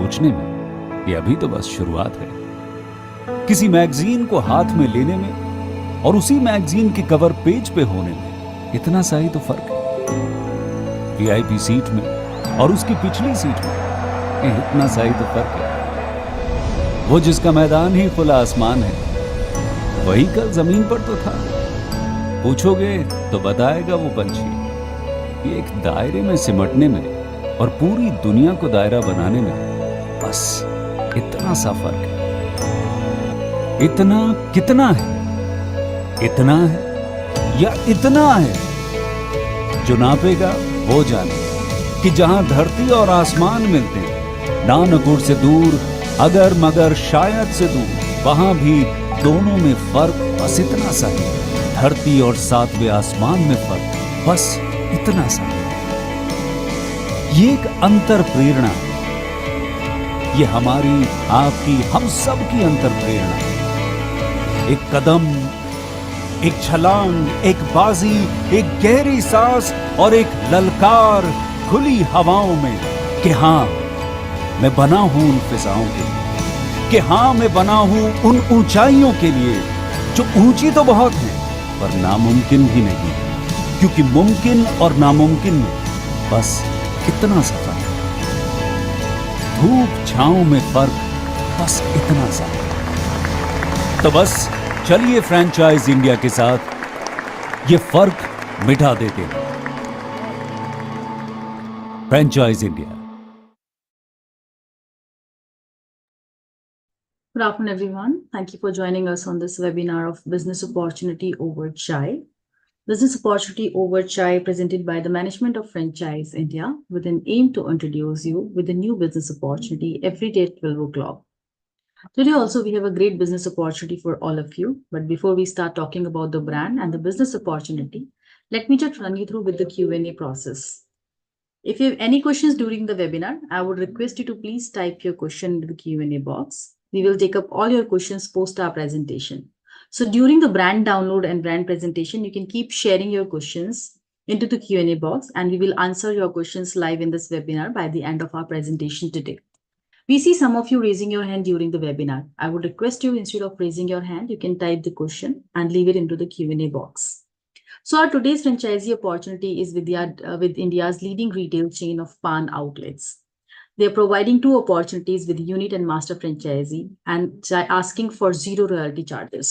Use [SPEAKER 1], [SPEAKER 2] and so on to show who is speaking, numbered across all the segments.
[SPEAKER 1] सोचने में ये अभी तो बस शुरुआत है। किसी मैगजीन को हाथ में लेने में और उसी मैगजीन के कवर पेज पे होने में इतना सा ही तो फर्क है। वीआईपी सीट में और उसकी पिछली सीट में इतना सा ही तो फर्क है। वो जिसका मैदान ही खुला आसमान है, वही कल जमीन पर तो था। पूछोगे तो बताएगा वो पंछी, ये एक दायरे में सिमटने में और पूरी दुनिया को दायरा बनाने में बस इतना सा फर्क है। इतना कितना है? इतना है या इतना है? जो नापेगा वो जाने कि जहां धरती और आसमान मिलते हैं, नानकुर से दूर, अगर मगर शायद से दूर, वहां भी दोनों में फर्क बस इतना सा है। धरती और सातवें आसमान में फर्क बस इतना सा है। ये एक अंतर प्रेरणा है। ये हमारी, आपकी, हम सब की अंतर प्रेरणा है। एक कदम, एक छलांग, एक बाजी, एक गहरी सांस और एक ललकार खुली हवाओं में कि हाँ, मैं बना हूं उन फिजाओं के लिए, कि हाँ, मैं बना हूं उन ऊंचाइयों के लिए जो ऊंची तो बहुत है पर नामुमकिन भी नहीं, क्योंकि मुमकिन और नामुमकिन में बस इतना सा फर्क है। धूप छांव में फर्क बस इतना सा। तो बस चलिए फ्रेंचाइज इंडिया के साथ ये फर्क मिटा देते हैं। Franchise India.
[SPEAKER 2] Good afternoon, everyone. Thank you for joining us on this webinar of Business Opportunity Over Chai. Business Opportunity Over Chai presented by the management of Franchise India with an aim to introduce you with a new business opportunity every day at 12 o'clock. Today also we have a great business opportunity for all of you. But before we start talking about the brand and the business opportunity, let me just run you through with the Q&A process. If you have any questions during the webinar, I would request you to please type your question into the Q&A box. We will take up all your questions post our presentation. So during the brand download and brand presentation, you can keep sharing your questions into the Q&A box and we will answer your questions live in this webinar by the end of our presentation today. We see some of you raising your hand during the webinar. I would request you, instead of raising your hand, you can type the question and leave it into the Q&A box. So our today's franchisee opportunity is with India's leading retail chain of pan outlets. They are providing two opportunities with unit and master franchisee and asking for zero royalty charges.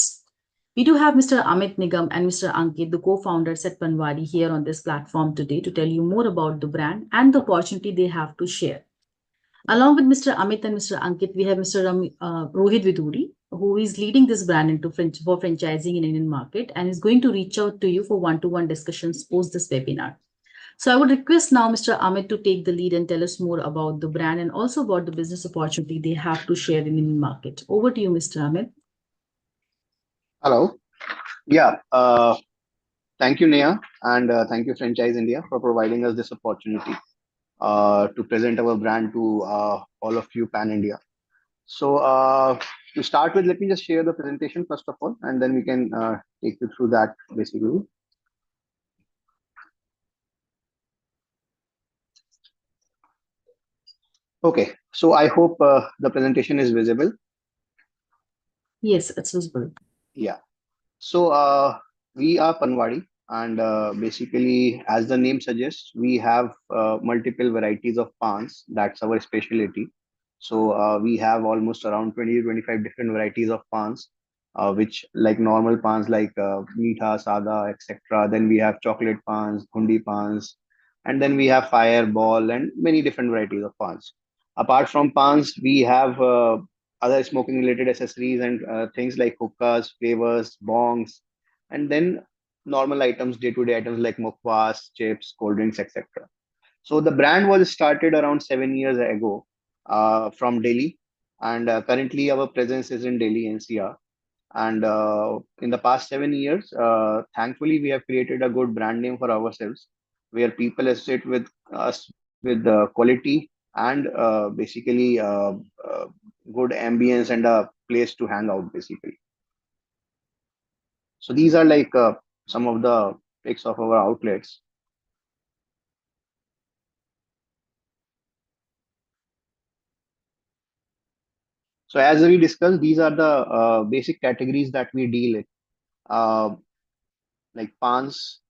[SPEAKER 2] We do have Mr. Amit Nigam and Mr. Ankit, the co-founders at Panwaadi, here on this platform today to tell you more about the brand and the opportunity they have to share. Along with Mr. Amit and Mr. Ankit, we have Mr. Rohit Viduri, who is leading this brand into for franchising in Indian market and is going to reach out to you for one-to-one discussions post this webinar. So I would request now Mr. Amit to take the lead and tell us more about the brand and also about the business opportunity they have to share in Indian market. Over to you, Mr. Amit.
[SPEAKER 3] Hello. Yeah. Thank you, Neha, and thank you, Franchise India, for providing us this opportunity to present our brand to all of you, Pan India. So to start with, let me just share the presentation first of all, and then we can take you through that basically. Okay. So I hope the presentation is visible.
[SPEAKER 2] Yes, it's visible.
[SPEAKER 3] Yeah. So we are Panwadi, and basically, as the name suggests, we have multiple varieties of pans. That's our specialty. So we have almost around 20 to 25 different varieties of pans, which like normal pans like meetha, sada, etc. Then we have chocolate pans, hundi pans, and then we have fireball and many different varieties of pans. Apart from pans, we have other smoking related accessories and things like hookahs, flavors, bongs, and then normal items, day to day items like mukwas, chips, cold drinks, etc. So the brand was started around 7 years ago from Delhi, and currently our presence is in Delhi NCR. And in the past 7 years, thankfully, we have created a good brand name for ourselves, where people associate with us with quality and basically good ambience and a place to hang out, basically. So these are like some of the pics of our outlets. So as we discussed, these are the basic categories that we deal in, uh, like pans,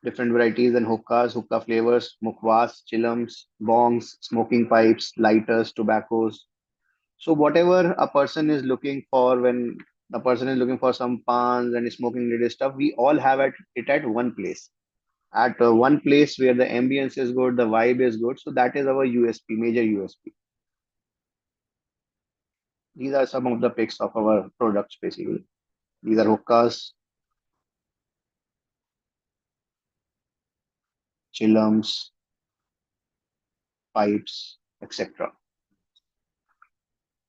[SPEAKER 3] different varieties and hookahs, hookah flavors, mukwas, chillums, bongs, smoking pipes, lighters, tobaccos. So whatever a person is looking for, when the person is looking for some pans and smoking related stuff, we all have it at one place. At one place where the ambience is good, the vibe is good. So that is our USP, major USP. These are some of the picks of our products basically. These are hookahs, chillums, pipes, etc.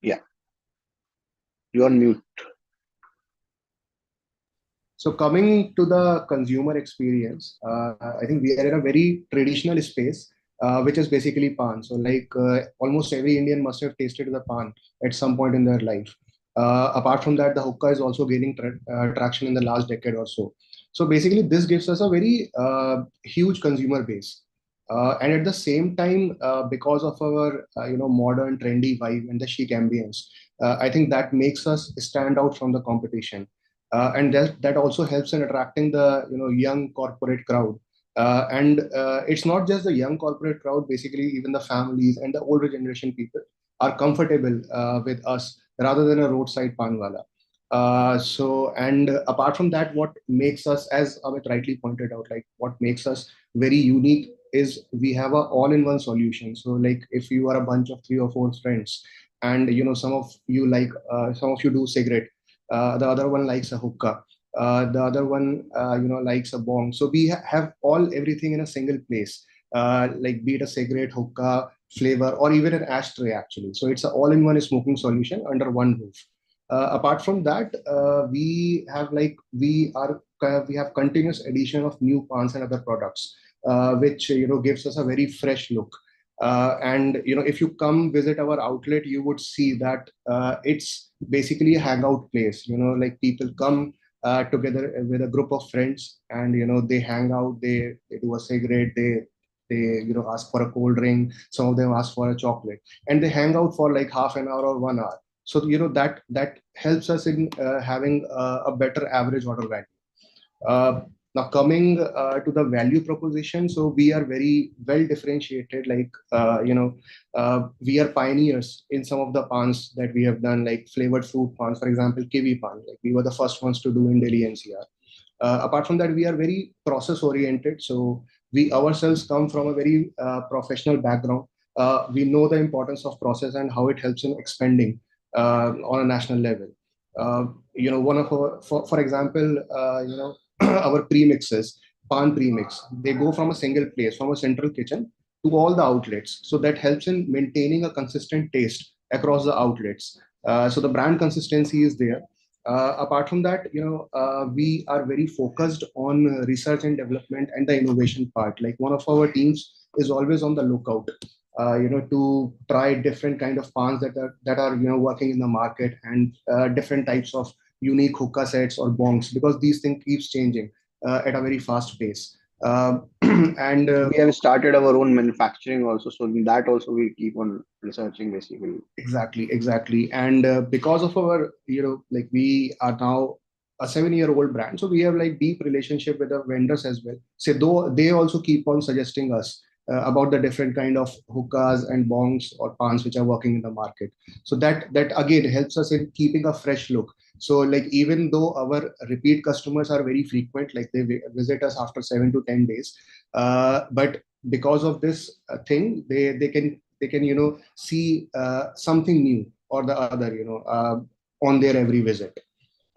[SPEAKER 3] Yeah, you're on mute.
[SPEAKER 4] So coming to the consumer experience, I think we are in a very traditional space, which is basically pan. So like almost every Indian must have tasted the pan at some point in their life. Apart from that, the hookah is also gaining traction in the last decade or so. So basically, this gives us a very huge consumer base. And at the same time, because of our modern trendy vibe and the chic ambience, I think that makes us stand out from the competition, and that also helps in attracting the young corporate crowd. And it's not just the young corporate crowd, basically even the families and the older generation people are comfortable with us rather than a roadside panwala. And apart from that, what makes us, as Amit rightly pointed out, like what makes us very unique is we have a all-in-one solution. So like if you are a bunch of 3 or 4 friends, and some of you do cigarette, the other one likes a hookah, the other one likes a bong. So we have all everything in a single place, like be it a cigarette, hookah, flavor, or even an ashtray actually. So it's an all-in-one smoking solution under one roof. Apart from that, we have continuous addition of new pans and other products, which gives us a very fresh look. And if you come visit our outlet, you would see that it's basically a hangout place. Like people come together with a group of friends, and they hang out, they do a cigarette, they ask for a cold drink, some of them ask for a chocolate, and they hang out for like half an hour or 1 hour. So that helps us in having a better average order value. Now coming to the value proposition, so we are very well differentiated. Like we are pioneers in some of the pans that we have done, like flavored fruit pans, for example, kiwi pan. Like we were the first ones to do in Delhi NCR. Apart from that, we are very process oriented. So we ourselves come from a very professional background. We know the importance of process and how it helps in expanding on a national level. One of our, for example, our premixes, pan premix, they go from a single place, from a central kitchen to all the outlets. So that helps in maintaining a consistent taste across the outlets. So the brand consistency is there. Apart from that, we are very focused on research and development and the innovation part. Like one of our teams is always on the lookout, to try different kind of pans that are working in the market, and different types of unique hookah sets or bongs, because these things keeps changing at a very fast pace. And
[SPEAKER 3] We have started our own manufacturing also, so in that also we keep on researching basically.
[SPEAKER 4] Exactly. And because of our, like we are now a 7-year-old brand, so we have like deep relationship with the vendors as well. So though they also keep on suggesting us about the different kind of hookahs and bongs or pans which are working in the market. So that again helps us in keeping a fresh look. So like even though our repeat customers are very frequent, like they visit us after 7 to 10 days, but because of this thing, they can see something new or the other on their every visit.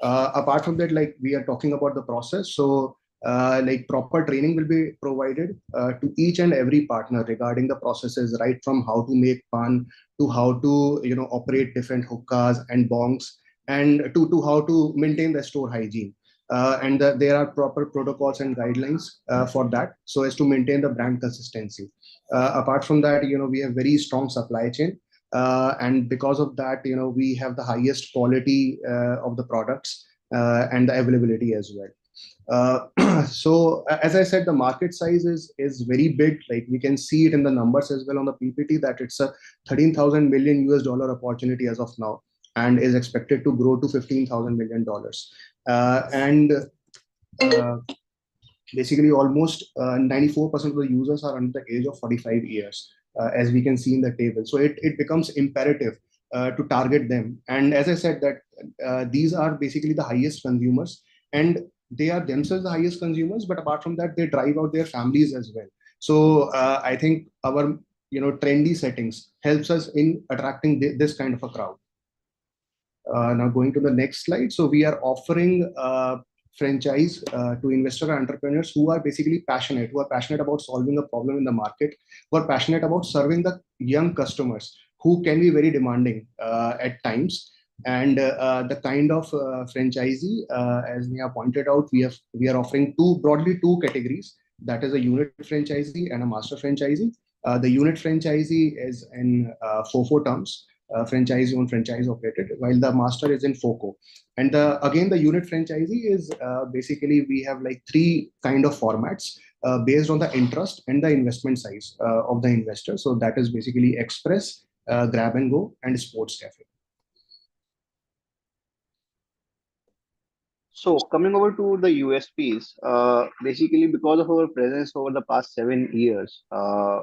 [SPEAKER 4] Apart from that, like we are talking about the process, so like proper training will be provided to each and every partner regarding the processes, right from how to make pan to how to operate different hookahs and bongs, and to how to maintain the store hygiene. And there are proper protocols and guidelines for that, so as to maintain the brand consistency. Apart from that, we have very strong supply chain, and because of that, we have the highest quality of the products and the availability as well. So as I said, the market size is very big. Like we can see it in the numbers as well on the PPT, that it's a 13,000 million US dollar opportunity as of now. and is expected to grow to $15,000 million. And basically, almost 94% of the users are under the age of 45 years, as we can see in the table. So it becomes imperative to target them. And as I said, that these are basically the highest consumers, and they are themselves the highest consumers. But apart from that, they drive out their families as well. So I think our trendy settings helps us in attracting this kind of a crowd. Now going to the next slide. So we are offering franchise to investor entrepreneurs who are basically passionate, who are passionate about solving a problem in the market, who are passionate about serving the young customers who can be very demanding at times. And the kind of franchisee, as Neha pointed out, we are offering broadly two categories. That is a unit franchisee and a master franchisee. The unit franchisee is in FOFO terms, franchise owned, franchise operated, while the master is in FOCO. And again, the unit franchisee is basically, we have like three kind of formats based on the interest and the investment size of the investor. So that is basically express, grab and go, and sports cafe.
[SPEAKER 3] So coming over to the USPs, basically because of our presence over the past 7 years,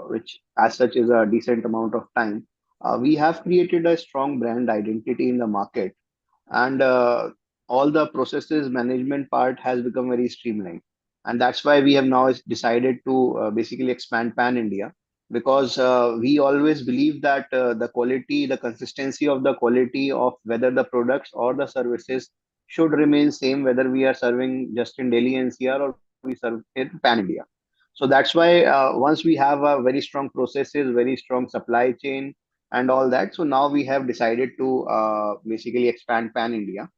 [SPEAKER 3] which as such is a decent amount of time, we have created a strong brand identity in the market, and all the processes management part has become very streamlined. And that's why we have now decided to basically expand pan India, because we always believe that the quality, the consistency of the quality of whether the products or the services should remain same, whether we are serving just in Delhi NCR or we serve in pan India. So that's why once we have a very strong processes, very strong supply chain and all that, so now we have decided to basically expand pan India.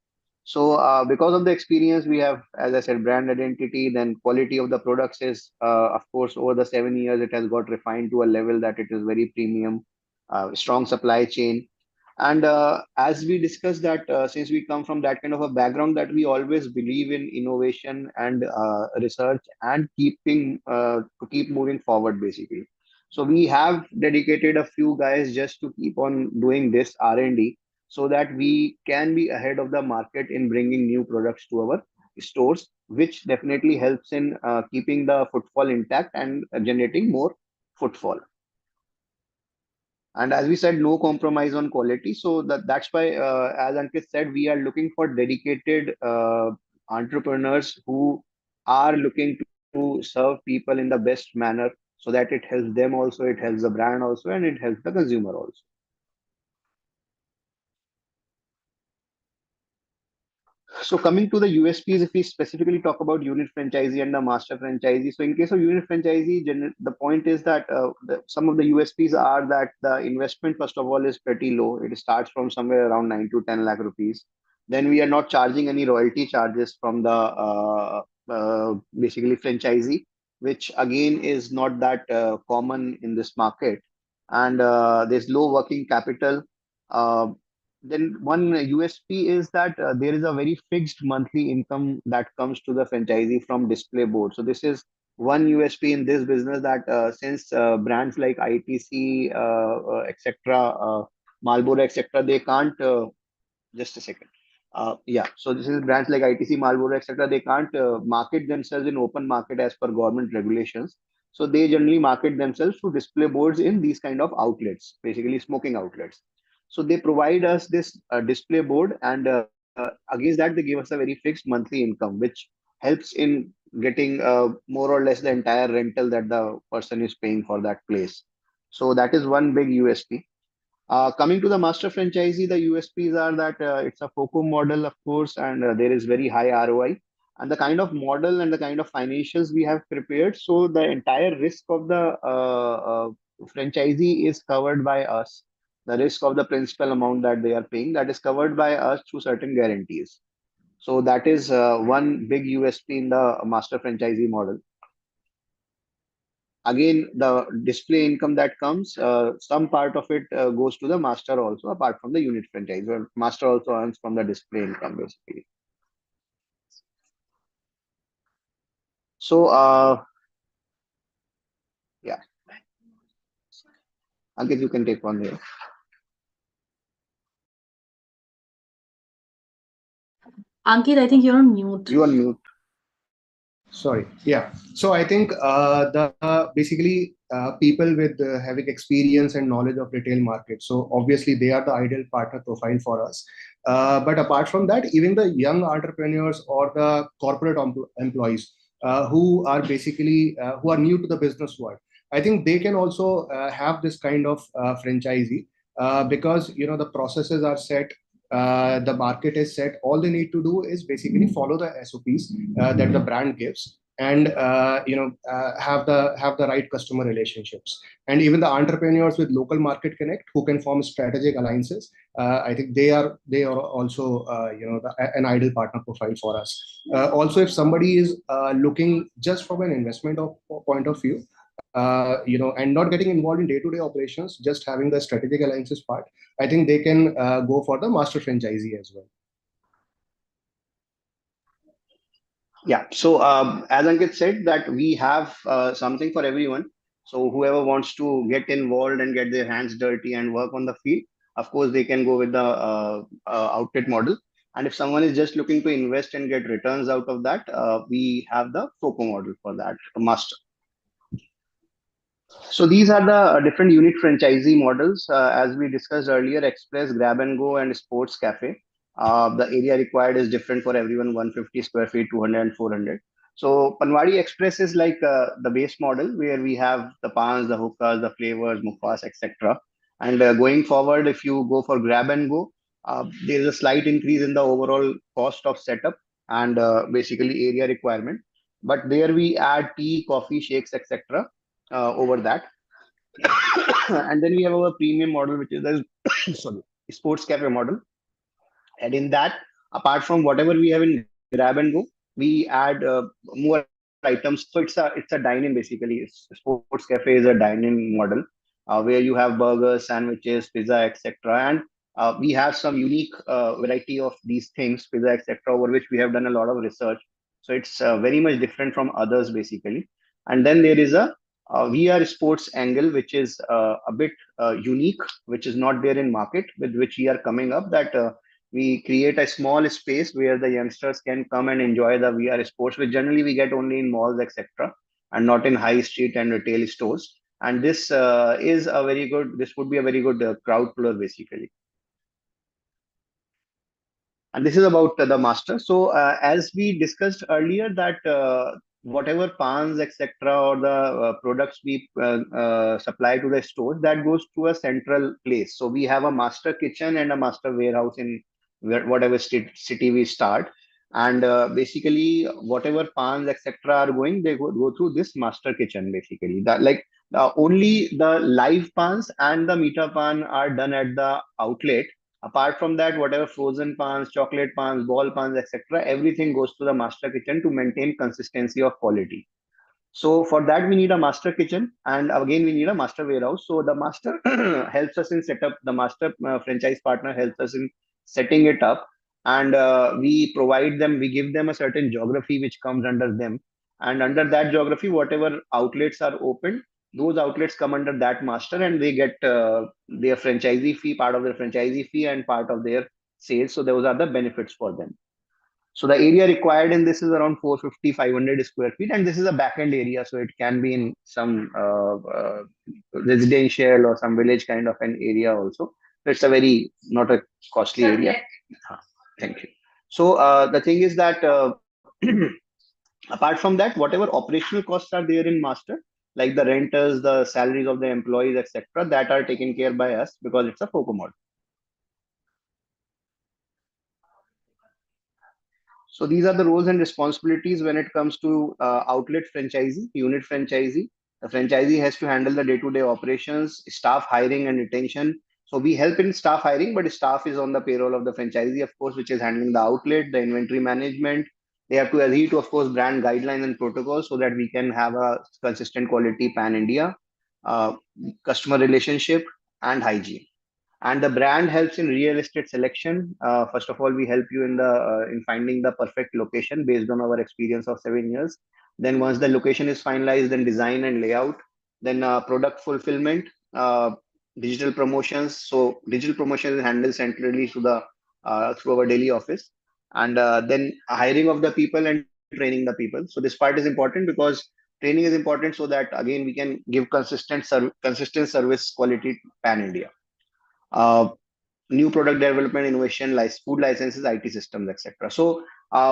[SPEAKER 3] So because of the experience we have, as I said, brand identity, then quality of the products is, of course, over the 7 years, it has got refined to a level that it is very premium, strong supply chain. And as we discussed that, since we come from that kind of a background, that we always believe in innovation and research and to keep moving forward, basically. So we have dedicated a few guys just to keep on doing this R&D, so that we can be ahead of the market in bringing new products to our stores, which definitely helps in keeping the footfall intact and generating more footfall. And as we said, no compromise on quality. So that's why, as Ankit said, we are looking for dedicated entrepreneurs who are looking to serve people in the best manner, so that it helps them also, it helps the brand also, and it helps the consumer also. So coming to the USPs, if we specifically talk about unit franchisee and the master franchisee, so in case of unit franchisee, the point is that some of the USPs are that the investment, first of all, is pretty low. It starts from somewhere around 9 to 10 lakh rupees. Then we are not charging any royalty charges from the basically franchisee, which again is not that common in this market. And there's low working capital. Uh, then one USP is that there is a very fixed monthly income that comes to the franchisee from display board. So this is one USP in this business, that since brands like ITC, etc., Marlboro, etc., they can't. Just a second. Yeah, so this is brands like ITC, Marlboro, etc. They can't market themselves in open market as per government regulations. So they generally market themselves through display boards in these kind of outlets, basically smoking outlets. So they provide us this display board, and against that they give us a very fixed monthly income, which helps in getting more or less the entire rental that the person is paying for that place. So that is one big USP. Coming to the master franchisee, the USPs are that it's a FOCO model, of course, and there is very high ROI. And the kind of model and the kind of financials we have prepared, so the entire risk of the franchisee is covered by us. The risk of the principal amount that they are paying, that is covered by us through certain guarantees. So that is one big USP in the master franchisee model. Again, the display income that comes, some part of it goes to the master also, apart from the unit franchise, where master also earns from the display income, basically. So yeah, Ankit, you can take on here.
[SPEAKER 2] Ankit, I think you're on mute.
[SPEAKER 3] You on mute.
[SPEAKER 4] Sorry. Yeah. So I think the basically people with having experience and knowledge of retail market. So obviously they are the ideal partner profile for us. But apart from that, even the young entrepreneurs or the corporate employees who are basically who are new to the business world, I think they can also have this kind of franchisee because the processes are set. The market is set. All they need to do is basically follow the SOPs that the brand gives, and have the right customer relationships. And even the entrepreneurs with local market connect who can form strategic alliances, I think they are also an ideal partner profile for us. Also, if somebody is looking just from an investment point of view, and not getting involved in day-to-day operations, just having the strategic alliances part, I think they can go for the master franchisee as well.
[SPEAKER 3] Yeah. So as Ankit said, that we have something for everyone. So whoever wants to get involved and get their hands dirty and work on the field, of course, they can go with the outlet model. And if someone is just looking to invest and get returns out of that, we have the FOCO model for that, master. So these are the different unit franchisee models. As we discussed earlier, Express, Grab and Go, and Sports Cafe. The area required is different for everyone, 150 square feet, 200 and 400. So Panwadi Express is like the base model where we have the pans, the hookahs, the flavors, mufas, etc. And going forward, if you go for Grab and Go, there is a slight increase in the overall cost of setup and basically area requirement. But there we add tea, coffee, shakes, etc. Over that. And then we have our premium model, which is the sorry, sports cafe model. And in that, apart from whatever we have in Grab and Go, we add more items. So it's a dine-in basically. Sports cafe is a dine-in model where you have burgers, sandwiches, pizza, etc. And we have some unique variety of these things, pizza, etc., over which we have done a lot of research. So it's very much different from others basically. And then there is a VR sports angle, which is a bit unique, which is not there in market, with which we are coming up. That we create a small space where the youngsters can come and enjoy the VR sports, which generally we get only in malls, etc., and not in high street and retail stores. And this is a very good. This would be a very good crowd puller, basically. And this is about the master. So as we discussed earlier, that whatever pans, etc., or the products we supply to the stores, that goes to a central place. So we have a master kitchen and a master warehouse in whatever city we start. And basically, whatever pans, etc., are going, they go through this master kitchen. Basically, that like only the live pans and the meter pan are done at the outlet. Apart from that, whatever frozen pans, chocolate pans, ball pans, etc., everything goes to the master kitchen to maintain consistency of quality. So for that, we need a master kitchen, and again, we need a master warehouse. So the master helps us in setup. The master franchise partner helps us in setting it up, and we provide them. We give them a certain geography which comes under them, and under that geography, whatever outlets are open, those outlets come under that master, and they get their franchisee fee, part of their franchisee fee, and part of their sales. So those are the benefits for them. So the area required in this is around 450, 500 square feet, and this is a back-end area, so it can be in some residential or some village kind of an area also. So it's a very not a costly area. Thank you. So the thing is that apart from that, whatever operational costs are there in master, like the renters, the salaries of the employees, etc., that are taken care by us because it's a FOCO model. So these are the roles and responsibilities when it comes to outlet franchisee, unit franchisee. The franchisee has to handle the day-to-day operations, staff hiring and retention. So we help in staff hiring, but staff is on the payroll of the franchisee, of course, which is handling the outlet, the inventory management. They have to adhere to, of course, brand guidelines and protocols so that we can have a consistent quality pan India, uh, customer relationship, and hygiene. And the brand helps in real estate selection. First of all, we help you in finding the perfect location based on our experience of 7 years. Then once the location is finalized, then design and layout, then product fulfillment, digital promotions. So digital promotion is handled centrally through our daily office. and then hiring of the people and training the people. So this part is important because training is important so that again we can give consistent service quality pan India. Uh, New product development, innovation, food licenses, IT systems, etc. So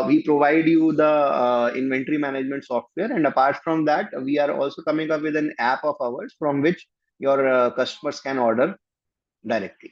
[SPEAKER 3] we provide you the inventory management software, and apart from that, we are also coming up with an app of ours from which your customers can order directly.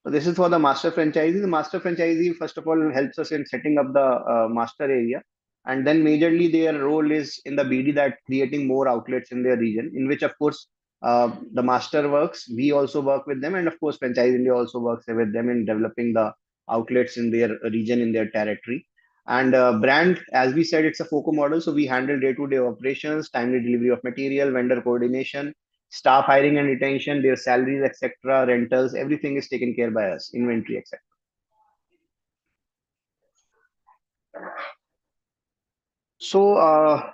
[SPEAKER 3] So this is for the master franchisee. The master franchisee, first of all, helps us in setting up the master area. And then majorly their role is in the BD, that creating more outlets in their region, in which of course the master works. We also work with them. And of course, Franchise India also works with them in developing the outlets in their region, in their territory. And brand, as we said, it's a FOCO model. So we handle day-to-day operations, timely delivery of material, vendor coordination, staff hiring and retention, their salaries, etc., rentals, everything is taken care by us, inventory, etc. So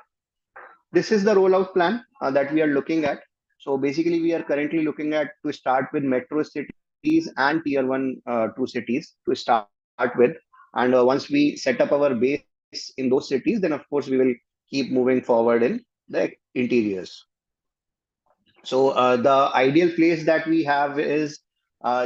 [SPEAKER 3] this is the rollout plan that we are looking at. So basically, we are currently looking at to start with metro cities and tier one, two cities to start with. And once we set up our base in those cities, then of course we will keep moving forward in the interiors. So the ideal place that we have is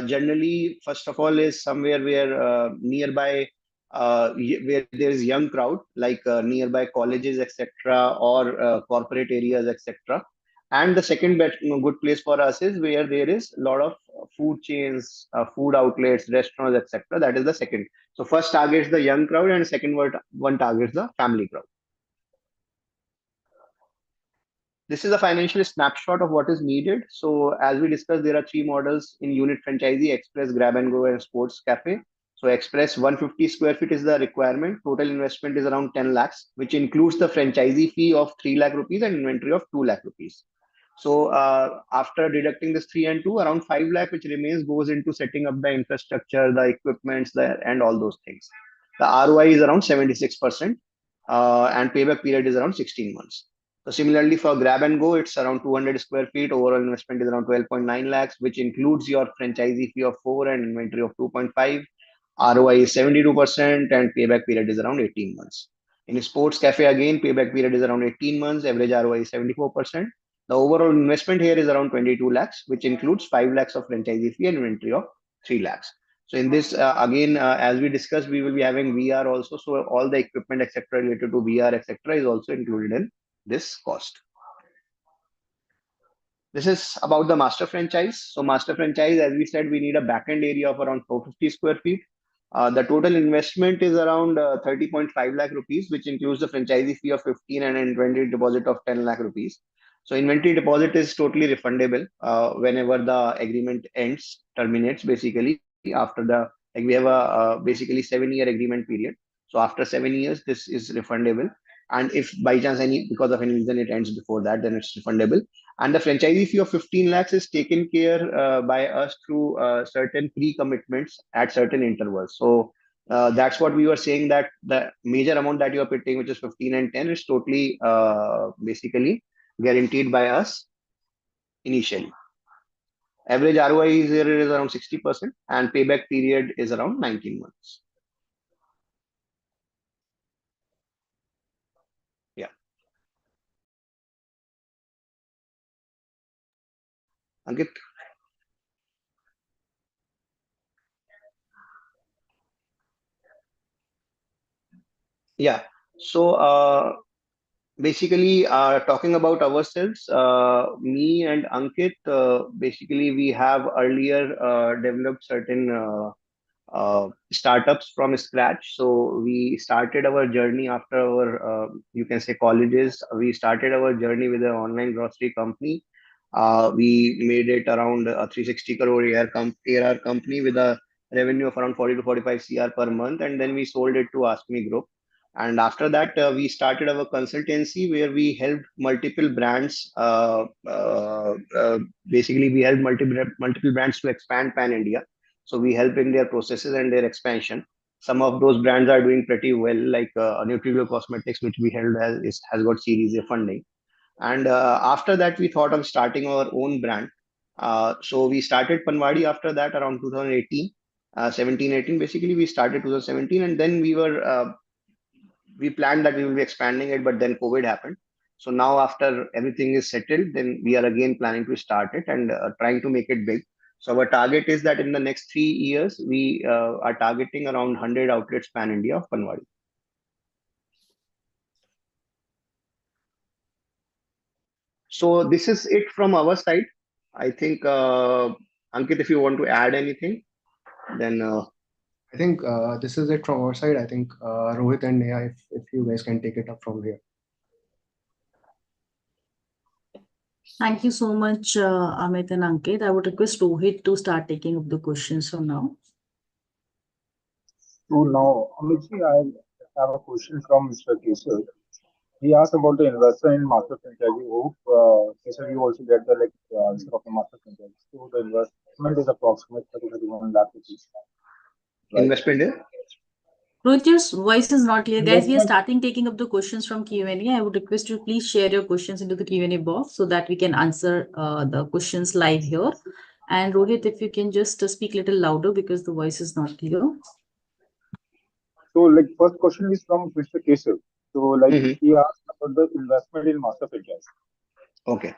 [SPEAKER 3] generally, first of all, is somewhere where nearby, where there is young crowd, like nearby colleges, etc., or corporate areas, etc. And the second good place for us is where there is a lot of food chains, food outlets, restaurants, etc. That is the second. So first targets the young crowd, and second one targets the family crowd. This is a financial snapshot of what is needed. So as we discussed, there are three models in unit franchisee: Express, Grab and Go, and Sports Cafe. So Express, 150 square feet is the requirement. Total investment is around 10 lakhs, which includes the franchisee fee of 3 lakh rupees and inventory of 2 lakh rupees. So after deducting this 3 and 2, around 5 lakh which remains goes into setting up the infrastructure, the equipments, and all those things. The ROI is around 76%, and payback period is around 16 months. So similarly for Grab and Go, it's around 200 square feet. Overall investment is around 12.9 lakhs, which includes your franchisee fee of 4 and inventory of 2.5. ROI is 72% and payback period is around 18 months. In a Sports Cafe, again, payback period is around 18 months. Average ROI is 74%. The overall investment here is around 22 lakhs, which includes 5 lakhs of franchisee fee and inventory of 3 lakhs. So in this, again, as we discussed, we will be having VR also. So all the equipment, etc., related to VR, etc., is also included in this cost. This is about the master franchise. So master franchise, as we said, we need a backend area of around 450 square feet. The total investment is around 30.5 lakh rupees, which includes the franchisee fee of 15 and inventory deposit of 10 lakh rupees. So inventory deposit is totally refundable whenever the agreement terminates. Basically, after the, like, we have a basically 7-year agreement period. So after 7 years, this is refundable. And if by chance because of any reason it ends before that, then it's refundable. And the franchisee fee of 15 lakhs is taken care by us through certain pre-commitments at certain intervals. So that's what we were saying, that the major amount that you are paying, which is 15 and 10, is totally basically guaranteed by us initially. Average ROI is around 60% and payback period is around 19 months. Yeah. Ankit? Yeah. So basically, talking about ourselves, me and Ankit, basically we have earlier developed certain startups from scratch. So we started our journey after our, you can say, colleges. We started our journey with an online grocery company. We made it around a 360 crore ARR company with a revenue of around 40 to 45 CR per month. And then we sold it to Ask Me Group. And after that, we started our consultancy where we helped multiple brands. Basically, we helped multiple brands to expand pan India. So we help in their processes and their expansion. Some of those brands are doing pretty well, like Nutriglow Cosmetics, which we held has got Series A funding. And after that, we thought of starting our own brand. So we started Panwaadi after that around 2018. 17, 18. Basically, we started 2017, and then we planned that we will be expanding it, but then COVID happened. So now, after everything is settled, then we are again planning to start it and trying to make it big. So our target is that in the next 3 years, we are targeting around 100 outlets pan India of Panwadi. So this is it from our side. I think, Ankit, if you want to add anything, then
[SPEAKER 4] I think this is it from our side. I think Rohit and Neha, if you guys can take it up from here.
[SPEAKER 2] Thank you so much, Amit and Ankit. I would request Rohit to start taking up the questions from now.
[SPEAKER 5] So now, Amitji, I have a question from Mr. Keshav. He asked about the investor in master franchise. Hope Keshav, you also get the answer of the master franchise. So the investment is approximately 31 lakh rupees, right?
[SPEAKER 3] investment is.
[SPEAKER 2] Rohit, your voice is not clear. Guys, we are
[SPEAKER 5] Investment.
[SPEAKER 2] starting taking up the questions from Q&A. I would request you please share your questions into the Q&A box so that we can answer the questions live here. And Rohit, if you can just speak a little louder because the voice is not clear.
[SPEAKER 5] So first question is from Mr. Keshav. So he asked about the investment in master franchise.
[SPEAKER 3] Okay.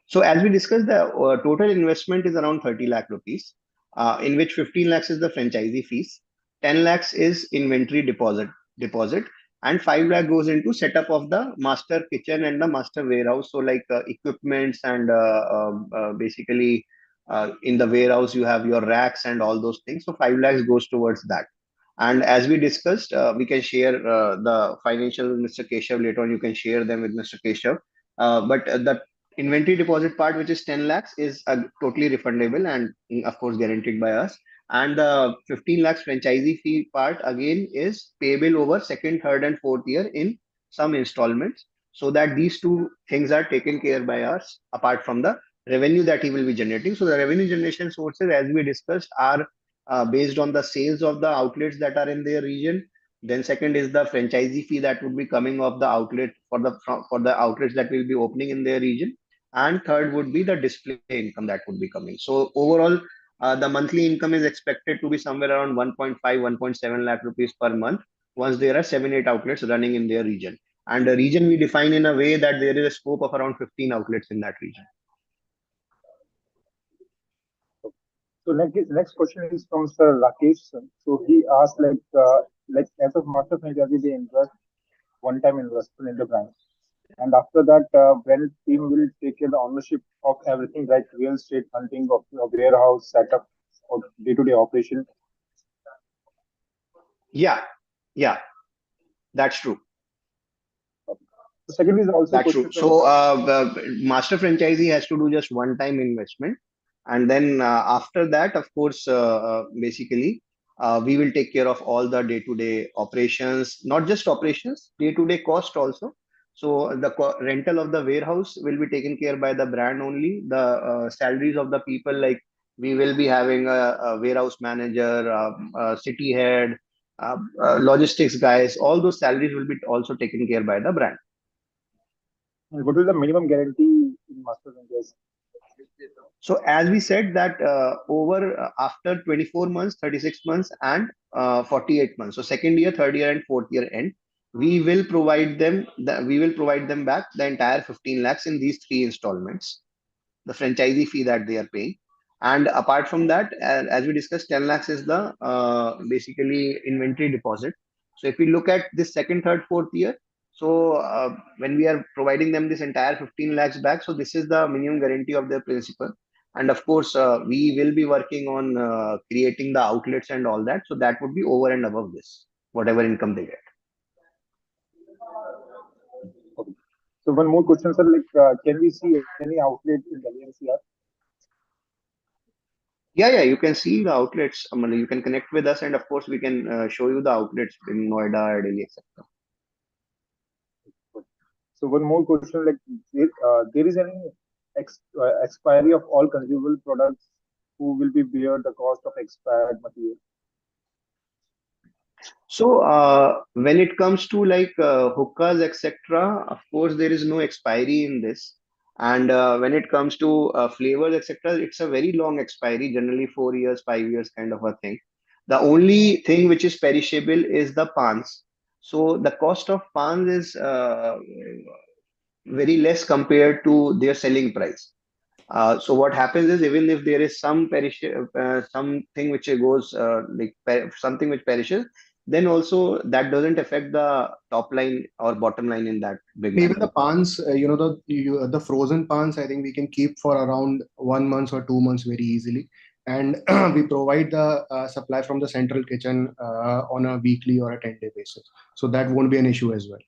[SPEAKER 3] So as we discussed, the total investment is around 30 lakh rupees, in which 15 lakhs is the franchisee fees, 10 lakhs is inventory deposit, and 5 lakh goes into setup of the master kitchen and the master warehouse. So equipments and basically in the warehouse you have your racks and all those things. So 5 lakhs goes towards that. And as we discussed, we can share the financials with Mr. Keshav later on. You can share them with Mr. Keshav. But the inventory deposit part, which is 10 lakhs, is totally refundable and of course guaranteed by us. And the 15 lakhs franchisee fee part again is payable over second, third, and fourth year in some installments, so that these two things are taken care by us apart from the revenue that he will be generating. So the revenue generation sources, as we discussed, are based on the sales of the outlets that are in their region. Then second is the franchisee fee that would be coming off the outlet for the outlets that will be opening in their region. And third would be the display income that would be coming. So overall, the monthly income is expected to be somewhere around 1.5, 1.7 lakh rupees per month once there are 7, 8 outlets running in their region. And the region we define in a way that there is a scope of around 15 outlets in that region.
[SPEAKER 5] So next question is from Sir Rakesh. So he asked as of master franchise, they invest one-time investment in the brand. And after that, brand team will take care of the ownership of everything like real estate, hunting of warehouse, setup, or day-to-day operation.
[SPEAKER 3] Yeah, that's true.
[SPEAKER 5] The second is also
[SPEAKER 3] That's true.
[SPEAKER 5] question
[SPEAKER 3] So
[SPEAKER 5] from
[SPEAKER 3] the master franchisee has to do just one-time investment, and then after that, of course, basically, we will take care of all the day-to-day operations, not just operations, day-to-day cost also. So the rental of the warehouse will be taken care by the brand only. The salaries of the people, like we will be having a warehouse manager, city head, logistics guys, all those salaries will be also taken care by the brand.
[SPEAKER 5] what is the minimum guarantee in master franchise?
[SPEAKER 3] So as we said that over after 24 months, 36 months, and 48 months. So second year, third year, and fourth year end, we will provide them back the entire 15 lakhs in these 3 installments, the franchisee fee that they are paying. And apart from that, as we discussed, 10 lakhs is the basically inventory deposit. So if we look at this second, third, fourth year, so when we are providing them this entire 15 lakhs back, so this is the minimum guarantee of their principal. And of course, we will be working on creating the outlets and all that. So that would be over and above this, whatever income they get.
[SPEAKER 5] Okay. So one more question, sir. Can we see any outlet in Delhi NCR?
[SPEAKER 3] Yeah, you can see the outlets. You can connect with us, and of course, we can show you the outlets in Noida, Delhi, etc.
[SPEAKER 5] So one more question, there is any expiry of all consumable products who will be bear the cost of expired material?
[SPEAKER 3] So when it comes to hookahs, etc., of course, there is no expiry in this. And when it comes to flavors, etc., it's a very long expiry, generally 4 years, 5 years kind of a thing. The only thing which is perishable is the pans. So the cost of pans is very less compared to their selling price. So what happens is, even if there is something which goes something which perishes, then also that doesn't affect the top line or bottom line in that big
[SPEAKER 4] And even
[SPEAKER 3] manner.
[SPEAKER 4] the pans, the frozen pans, I think we can keep for around 1 month or 2 months very easily. And we provide the supply from the central kitchen on a weekly or a 10-day basis. So that won't be an issue as well.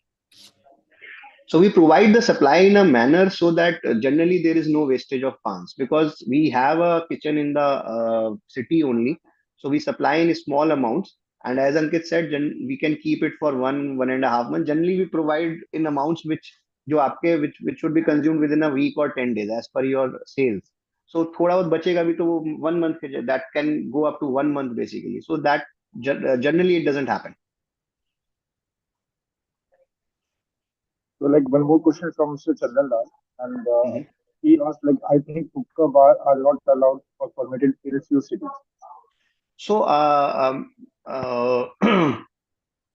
[SPEAKER 3] So we provide the supply in a manner so that generally there is no wastage of pans, because we have a kitchen in the city only. So we supply in small amounts. And as Ankit said, we can keep it for 1.5 months. Generally, we provide in amounts which should be consumed within a week or 10 days as per your sales. So थोड़ा बहुत बचेगा भी तो वो 1 month that can go up to 1 month basically. So that generally it doesn't happen.
[SPEAKER 5] So like one more question from Mr. Chandan Lal, and
[SPEAKER 3] Mhm.
[SPEAKER 5] he asked like, I think hookah bar are not allowed or permitted in a few cities.
[SPEAKER 3] So,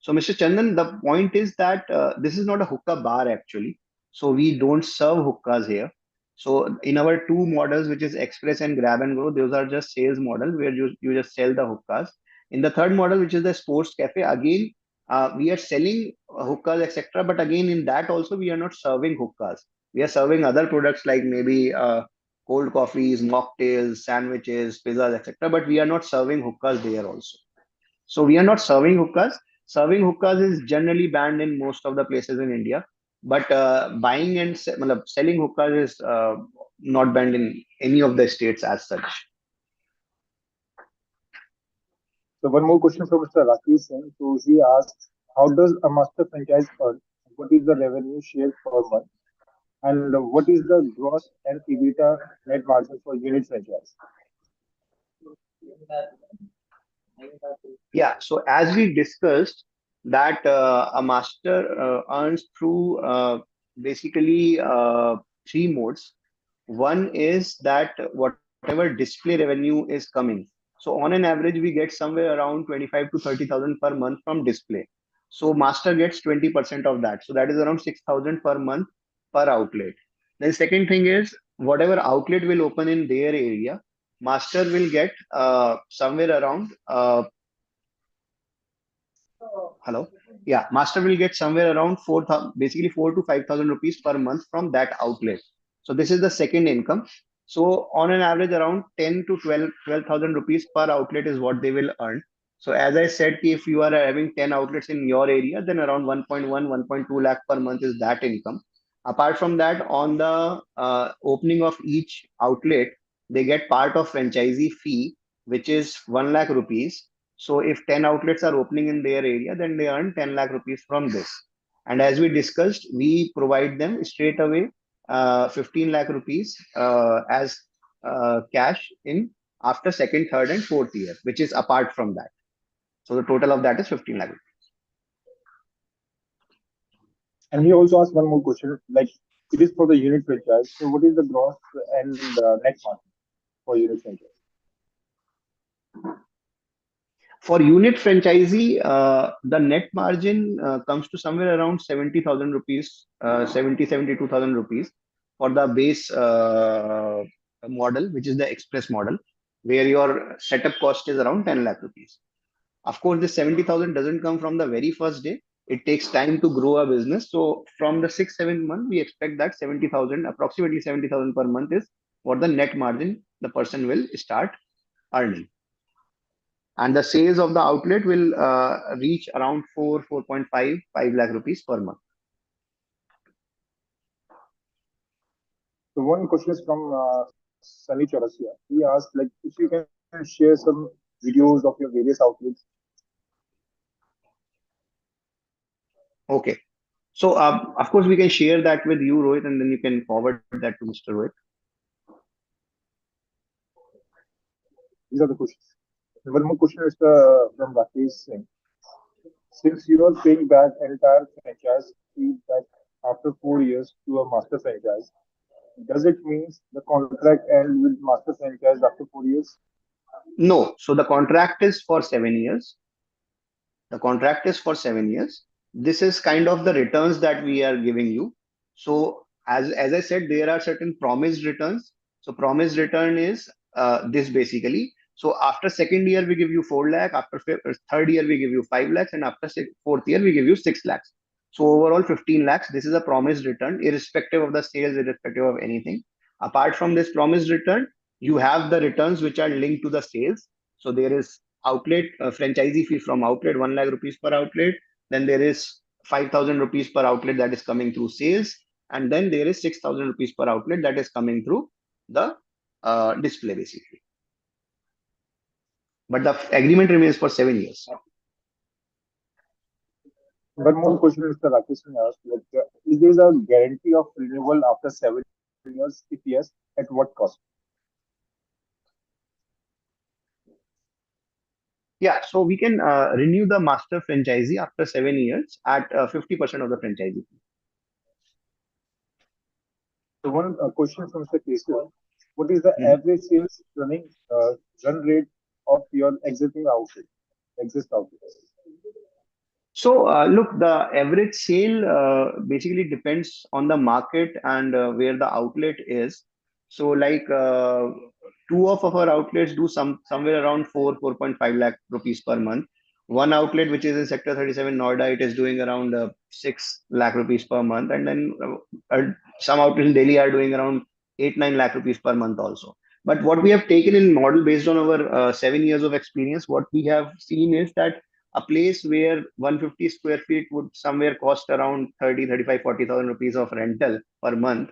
[SPEAKER 3] so Mr. Chandan, the point is that this is not a hookah bar actually. So we don't serve hookahs here. So in our two models, which is Express and Grab and Go, those are just sales model where you just sell the hookahs. In the third model, which is the Sports Cafe, again we are selling hookahs, etc. But again, in that also we are not serving hookahs. We are serving other products like maybe cold coffees, mocktails, sandwiches, pizzas, etc. But we are not serving hookahs there also. So we are not serving hookahs. Serving hookahs is generally banned in most of the places in India. But buying and selling hookahs is not banned in any of the states as such.
[SPEAKER 5] So one more question from Mr. Rakesh Singh. So he asked, how does a master franchise earn? What is the revenue share per month? And what is the gross and EBITDA net margin for unit franchise?
[SPEAKER 3] Yeah. So as we discussed, that a master earns through basically three modes. One is that whatever display revenue is coming. So on an average, we get somewhere around 25 to 30,000 per month from display. So master gets 20% of that. So that is around 6,000 per month per outlet. The second thing is, whatever outlet will open in their area, master will get somewhere around hello. Yeah, master will get somewhere around 4,000, basically 4 to 5,000 rupees per month from that outlet. So this is the second income. So on an average, around 10 to 12,000 rupees per outlet is what they will earn. So as I said, if you are having 10 outlets in your area, then around 1.1, 1.2 lakh per month is that income. Apart from that, on the opening of each outlet, they get part of franchisee fee, which is 1 lakh rupees. So if 10 outlets are opening in their area, then they earn 10 lakh rupees from this. And as we discussed, we provide them straight away 15 lakh rupees as cash in after second, third, and fourth year, which is apart from that. So the total of that is 15 lakh rupees.
[SPEAKER 5] And he also asked one more question, like it is for the unit franchise. So what is the gross and net margin for unit franchise?
[SPEAKER 3] For unit franchisee, the net margin comes to somewhere around 70,000 rupees, 72,000 rupees for the base model, which is the express model, where your setup cost is around 10 lakh rupees. Of course, this 70,000 doesn't come from the very first day. It takes time to grow a business. So from the 6, 7 month, we expect that 70,000, approximately 70,000 per month is what the net margin the person will start earning. And the sales of the outlet will reach around 4.5, 5 lakh rupees per month.
[SPEAKER 5] So one question is from Sunny Chaurasia. He asked like if you can share some videos of your various outlets.
[SPEAKER 3] Okay. So, of course, we can share that with you, Rohit, and then you can forward that to Mr. Rohit.
[SPEAKER 5] These are the questions. And one more question is from Rakesh Singh. Since you are paying back entire franchise fee back after 4 years to a master franchise, does it mean the contract ends with master franchise after 4 years?
[SPEAKER 3] No. So the contract is for 7 years. The contract is for 7 years. This is kind of the returns that we are giving you. So as I said, there are certain promised returns. So promised return is this basically. So after second year we give you 4 lakh. After third year we give you 5 lakhs, and after fourth year we give you 6 lakhs. So overall 15 lakhs. This is a promised return, irrespective of the sales, irrespective of anything. Apart from this promised return, you have the returns which are linked to the sales. So there is outlet franchisee fee from outlet, 1 lakh rupees per outlet. Then there is 5,000 rupees per outlet that is coming through sales, and then there is 6,000 rupees per outlet that is coming through the display basically. But the agreement remains for 7 years.
[SPEAKER 5] One more question, Mr. Rakesh asked, like, is there a guarantee of renewal after 7 years? If yes, at what cost?
[SPEAKER 3] Yeah, so we can renew the master franchisee after 7 years at 50% of the franchisee fee.
[SPEAKER 5] So one question from Mr. Keshav, what is the
[SPEAKER 3] Mhm.
[SPEAKER 5] average sales run rate of your existing outlet?
[SPEAKER 3] So, look, the average sale basically depends on the market and where the outlet is. So, like two of our outlets do somewhere around 4.5 lakh rupees per month. One outlet, which is in Sector 37 Noida, it is doing around 6 lakh rupees per month, and then some outlets in Delhi are doing around 8-9 lakh rupees per month also. But what we have taken in model based on our 7 years of experience, what we have seen is that a place where 150 square feet would somewhere cost around 30, 35, 40,000 rupees of rental per month,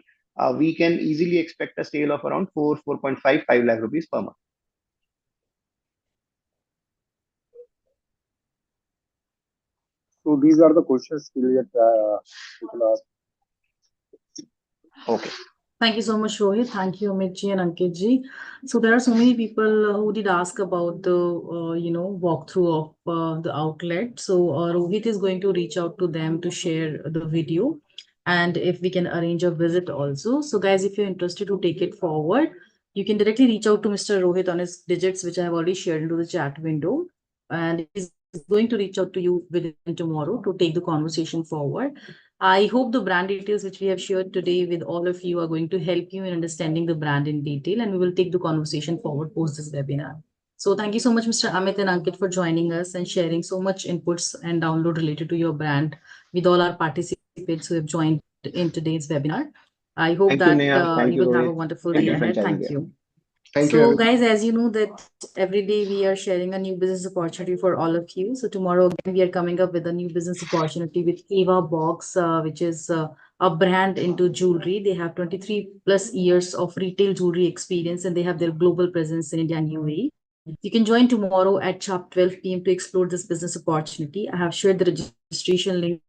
[SPEAKER 3] we can easily expect a sale of around 4.5, 5 lakh rupees per month.
[SPEAKER 5] So these are the questions still yet people ask.
[SPEAKER 3] Okay.
[SPEAKER 2] Thank you so much, Rohit. Thank you, Amit ji and Ankit ji. So there are so many people who did ask about the, walkthrough of the outlet. So Rohit is going to reach out to them to share the video, and if we can arrange a visit also. So guys, if you're interested to take it forward, you can directly reach out to Mr. Rohit on his digits, which I have already shared into the chat window, and he's going to reach out to you within tomorrow to take the conversation forward. I hope the brand details which we have shared today with all of you are going to help you in understanding the brand in detail, and we will take the conversation forward post this webinar. So thank you so much, Mr. Amit and Ankit, for joining us and sharing so much inputs and download related to your brand with all our participants who have joined in today's webinar. I hope
[SPEAKER 3] Thank you,
[SPEAKER 2] that
[SPEAKER 3] Neha. Thank
[SPEAKER 2] you
[SPEAKER 3] you,
[SPEAKER 2] will have a
[SPEAKER 3] Rohit.
[SPEAKER 2] wonderful
[SPEAKER 3] Thank
[SPEAKER 2] day
[SPEAKER 3] you,
[SPEAKER 2] ahead.
[SPEAKER 3] franchisee
[SPEAKER 2] Thank
[SPEAKER 3] there.
[SPEAKER 2] you.
[SPEAKER 4] Thank you,
[SPEAKER 2] So,
[SPEAKER 4] everyone.
[SPEAKER 2] guys, as you know that every day we are sharing a new business opportunity for all of you. So tomorrow again we are coming up with a new business opportunity with Eva Box, which is a brand into jewelry. They have 23 plus years of retail jewelry experience, and they have their global presence in India and UAE. You can join tomorrow at sharp 12 p.m. to explore this business opportunity. I have shared the registration link